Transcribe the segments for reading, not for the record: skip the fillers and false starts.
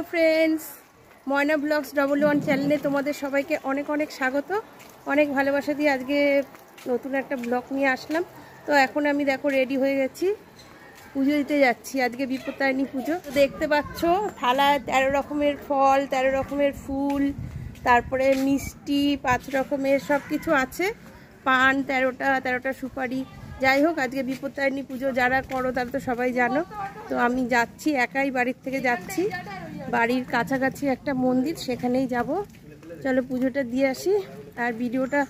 Hello friends ময়না blogs 111 চ্যানেলে তোমাদের সবাইকে অনেক অনেক স্বাগত অনেক ভালোবাসা দিয়ে আজকে নতুন একটা ব্লগ নিয়ে আসলাম। তো এখন আমি দেখো রেডি হয়ে গেছি, পুজো দিতে যাচ্ছি। আজকে বিপত্তারিণী পুজো। দেখতে পাচ্ছ থালায় 13 রকমের ফল, 13 রকমের ফুল, তারপরে মিষ্টি 5 রকমের সব কিছু আছে, পান 13টা সুপারি। যাই হোক, আজকে বিপত্তারিণী পুজো যারা করো তারা তো সবাই জানো। তো আমি যাচ্ছি, একাই বাড়ির থেকে যাচ্ছি। বাড়ির কাছাকাছি একটা মন্দির, সেখানেই যাব। চলো পুজোটা দিয়ে আসি। আর ভিডিওটা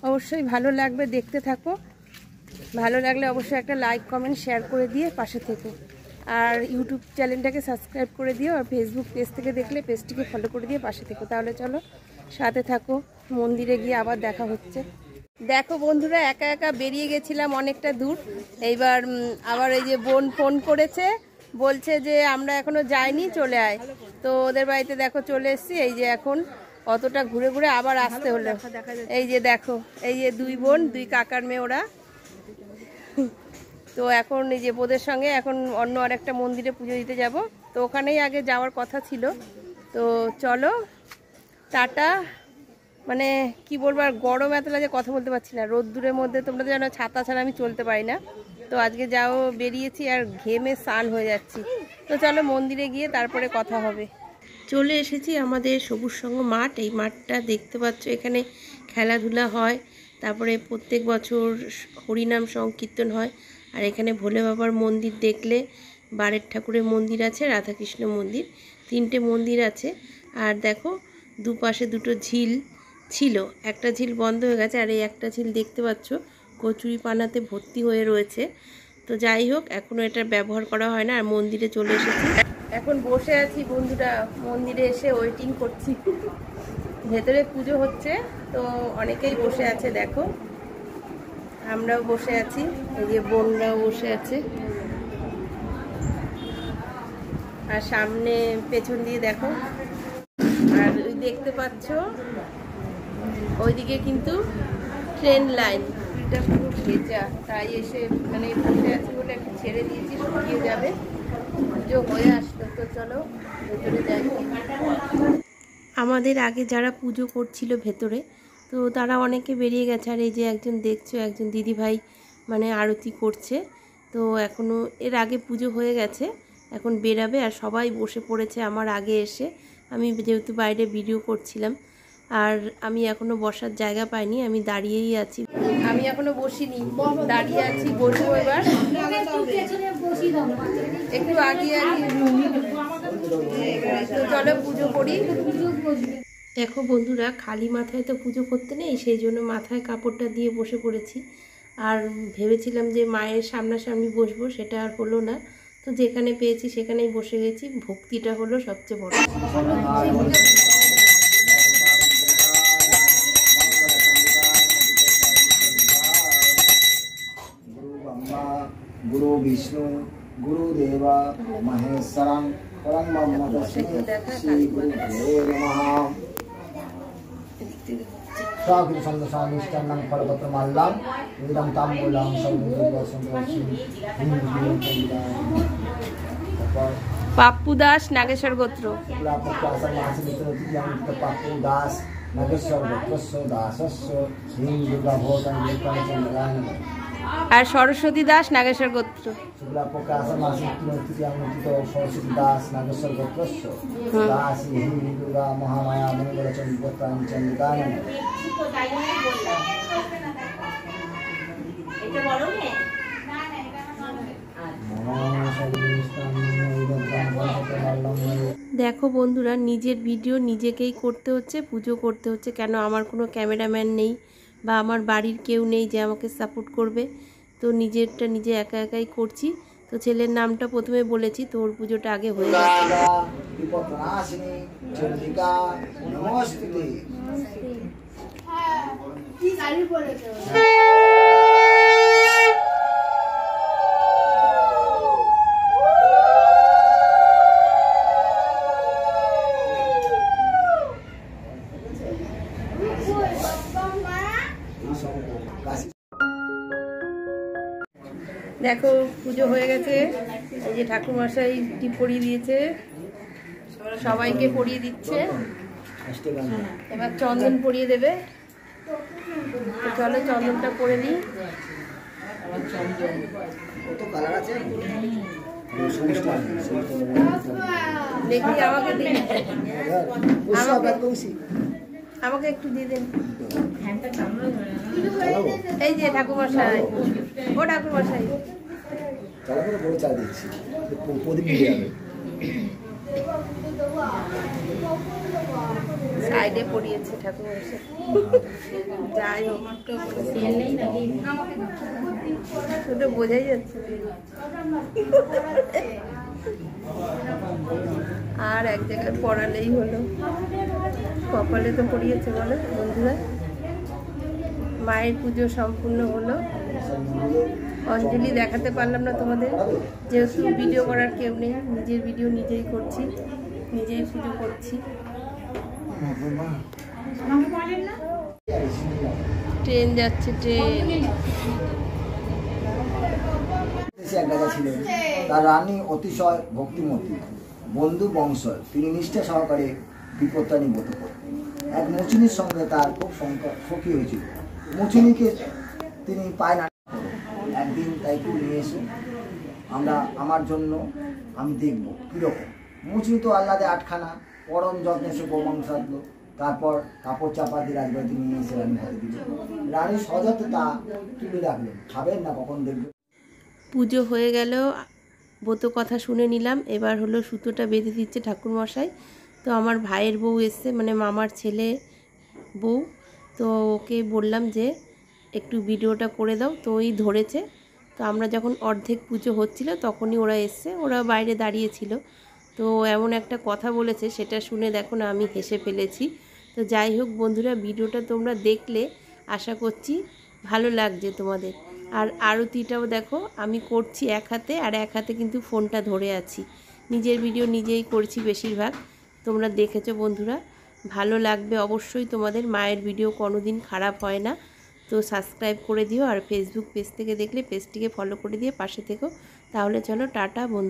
অবশ্যই ভালো লাগবে, দেখতে থাকো। ভালো লাগলে অবশ্যই একটা লাইক কমেন্ট শেয়ার করে দিয়ে পাশে থেকো। আর ইউটিউব চ্যানেলটাকে সাবস্ক্রাইব করে দিও। আর ফেসবুক পেজ থেকে দেখলে পেজটিকে ফলো করে দিয়ে পাশে থেকো। তাহলে চলো সাথে থাকো, মন্দিরে গিয়ে আবার দেখা হচ্ছে। দেখো বন্ধুরা, একা একা বেরিয়ে গেছিলাম অনেকটা দূর। এইবার আবার এই যে বোন ফোন করেছে, বলছে যে আমরা এখনো যাইনি, চলে আয়। তো ওদের বাড়িতে দেখো চলে এসেছি। এই যে এখন অতটা ঘুরে ঘুরে আবার আসতে হলো। এই যে দেখো, এই যে দুই বোন, দুই কাকার মেয়ে ওরা। তো এখন এই যে বোদের সঙ্গে এখন অন্য আরেকটা মন্দিরে পুজো দিতে যাব। তো ওখানেই আগে যাওয়ার কথা ছিল। তো চলো টাটা। মানে কি বলবো, আর গরম এত লাগে কথা বলতে পারছি না। রোদ্দুরের মধ্যে তোমরা তো জানো ছাতা ছাড়া আমি চলতে পারি না। তো আজকে যাও বেরিয়েছি আর ঘেমে স্নান হয়ে যাচ্ছি। তো চলো মন্দিরে গিয়ে তারপরে কথা হবে। চলে এসেছি আমাদের সবুজ সংঘ মাঠ। এই মাঠটা দেখতে পাচ্ছ, এখানে খেলাধুলা হয়, তারপরে প্রত্যেক বছর হরিনাম সংকীর্তন হয়। আর এখানে ভোলে বাবার মন্দির দেখলে, বারের ঠাকুরের মন্দির আছে, রাধাকৃষ্ণ মন্দির, 3টে মন্দির আছে। আর দেখো দুপাশে দুটো ঝিল ছিল, একটা ঝিল বন্ধ হয়ে গেছে। আর এই একটা ঝিল দেখতে পাচ্ছ কচুরি পানাতে ভর্তি হয়ে রয়েছে। তো যাই হোক, এখনও এটার ব্যবহার করা হয় না। আর মন্দিরে চলে এসেছি, এখন বসে আছি বন্ধুরা। মন্দিরে এসে ওয়েটিং করছি। ভেতরে পুজো হচ্ছে, তো অনেকেই বসে আছে দেখো, আমরাও বসে আছি, এই যে বোনরাও বসে আছে। আর সামনে পেছন দিয়ে দেখো, আর ওই দেখতে পাচ্ছ ওইদিকে কিন্তু ট্রেন লাইন, এটা পুরো ভেজা। তাই এসে মানে বসে আছি বলে একটু ছেড়ে দিয়েছি, শুকিয়ে যাবে। পুজো হয়ে আসলো, তো চলো ভেতরে যাই। আমাদের আগে যারা পুজো করছিল ভেতরে, তো তারা অনেকে বেরিয়ে গেছে। আর এই যে একজন দেখছো, একজন দিদিভাই মানে আরতি করছে। তো এখনও এর আগে পুজো হয়ে গেছে, এখন বেরাবে। আর সবাই বসে পড়েছে আমার আগে এসে। আমি যেহেতু বাইরে ভিডিও করছিলাম, আর আমি এখনও বসার জায়গা পাইনি, আমি দাঁড়িয়েই আছি। আমি এখনও বসিনি, দাঁড়িয়ে আছি, বসবো এবার। একটু আগে তো চলো পুজো করি। দেখো বন্ধুরা, খালি মাথায় তো পুজো করতে নেই, সেই জন্য মাথায় কাপড়টা দিয়ে বসে পড়েছি। আর ভেবেছিলাম যে মায়ের সামনাসামনি বসবো, সেটা আর হলো না। তো যেখানে পেয়েছি সেখানেই বসে গেছি। ভক্তিটা হলো সবচেয়ে বড়। गुरु विष्णु गुरुदेवा महेश्वरं परम ब्रह्म तस्मै श्री गुरुदेव नमः। स्वागत संदसानिष्टं फलपत्रमाल्लां वेदं ताम्बूलं পাপ্পু দাস, নাগেশ্বর গোত্র। পাপ্পু দাস নাগেশ্বর গোত্রস্য দাসস্য শ্রী দুর্গা ভোজন আর সরস্বতী দাস, নাগেশ্বর গোত্র। শুক্লা প্রকাশ মাসিক সরস্বতী দাস নাগেশ্বর গোত্রস্য দাসী হিন্দি দুর্গা মহামায়া মঙ্গল চন্দ্রিকানি। দেখো বন্ধুরা, নিজের ভিডিও নিজেকেই করতে হচ্ছে, পুজো করতে হচ্ছে। কেন, আমার কোনো ক্যামেরাম্যান নেই বা আমার বাড়ির কেউ নেই যে আমাকে সাপোর্ট করবে। তো নিজেরটা নিজে একা একাই করছি। তো ছেলের নামটা প্রথমে বলেছি, তো ওর পুজোটা আগে হয়ে গেছে। দেখো পুজো হয়ে গেছে। এই যে ঠাকুরমশাই টিপ পরিয়ে দিয়েছে। সবাইকে পরিয়ে দিচ্ছে, এবার চন্দন পরিয়ে দেবে। তো চলো চন্দনটা করে নিই। দেখি আমাকে দিন, আমাকে একটু দিয়ে দিন। এই যে ঠাকুরমশাই, ও ঠাকুরমশাই সাইডে পড়িয়েছে ঠাকুরমশাই। যাই হোক, শুধু বোঝাই যাচ্ছে। আর এক জায়গায় পড়ালেই হলো, কপালে তো পড়িয়েছে বলো বন্ধুরা। মায়ের পুজো সম্পূর্ণ হলো। অঞ্জলি দেখাতে পারলাম না তোমাদের, যেহেতু ভিডিও করার কেউ নেই। নিজের ভিডিও নিজেই করছি, নিজেই পুজো করছি। ট্রেন যাচ্ছে, ট্রেন। এক রাজা ছিলেন, তার রানী অতিশয় ভক্তিমতী, বন্ধু বংশর। তিনি নিষ্ঠা সহকারে বিপত্তানি ব্রত করতেন। এক মুচিনির সঙ্গে তার খুব সখী হয়েছিল। মুচিনিকে তিনি পায় না। একদিন তাই একটু নিয়ে এসে আমার জন্য আমি দেখব কীরকম। মুচিনি তো আহ্লাদে আটখানা, পরম যত্নে সে গোমাংস সাধল। তারপর কাপড় চাপা দিয়ে রাজবাড়িতে নিয়ে এসে রানী হাতে দিল। রানী সযত্নে তা তুলে রাখলেন। খাবেন না, কখন দেখবেন। পুজো হয়ে গেল, ব্রত কথা শুনে নিলাম। এবার হলো সুতোটা বেঁধে দিচ্ছে ঠাকুরমশাই। তো আমার ভাইয়ের বউ এসছে, মানে মামার ছেলে বউ। তো ওকে বললাম যে একটু ভিডিওটা করে দাও, তো ওই ধরেছে। তো আমরা যখন অর্ধেক পুজো হচ্ছিল তখনই ওরা এসছে, ওরা বাইরে দাঁড়িয়েছিল। তো এমন একটা কথা বলেছে, সেটা শুনে দেখো না আমি হেসে ফেলেছি। তো যাই হোক বন্ধুরা, ভিডিওটা তোমরা দেখলে আশা করছি ভালো লাগছে তোমাদের। আর আরতিটাও দেখো আমি করছি এক হাতে, আর এক হাতে কিন্তু ফোনটা ধরে আছি। নিজের ভিডিও নিজেই করছি বেশিরভাগ। তোমরা দেখেছো বন্ধুরা, ভালো লাগবে অবশ্যই তোমাদের। মায়ের ভিডিও কোনোদিন খারাপ হয় না। তো সাবস্ক্রাইব করে দিও, আর ফেসবুক পেজ থেকে দেখলে পেজটিকে ফলো করে দিয়ে পাশে থেকো। তাহলে চলো টাটা বন্ধু।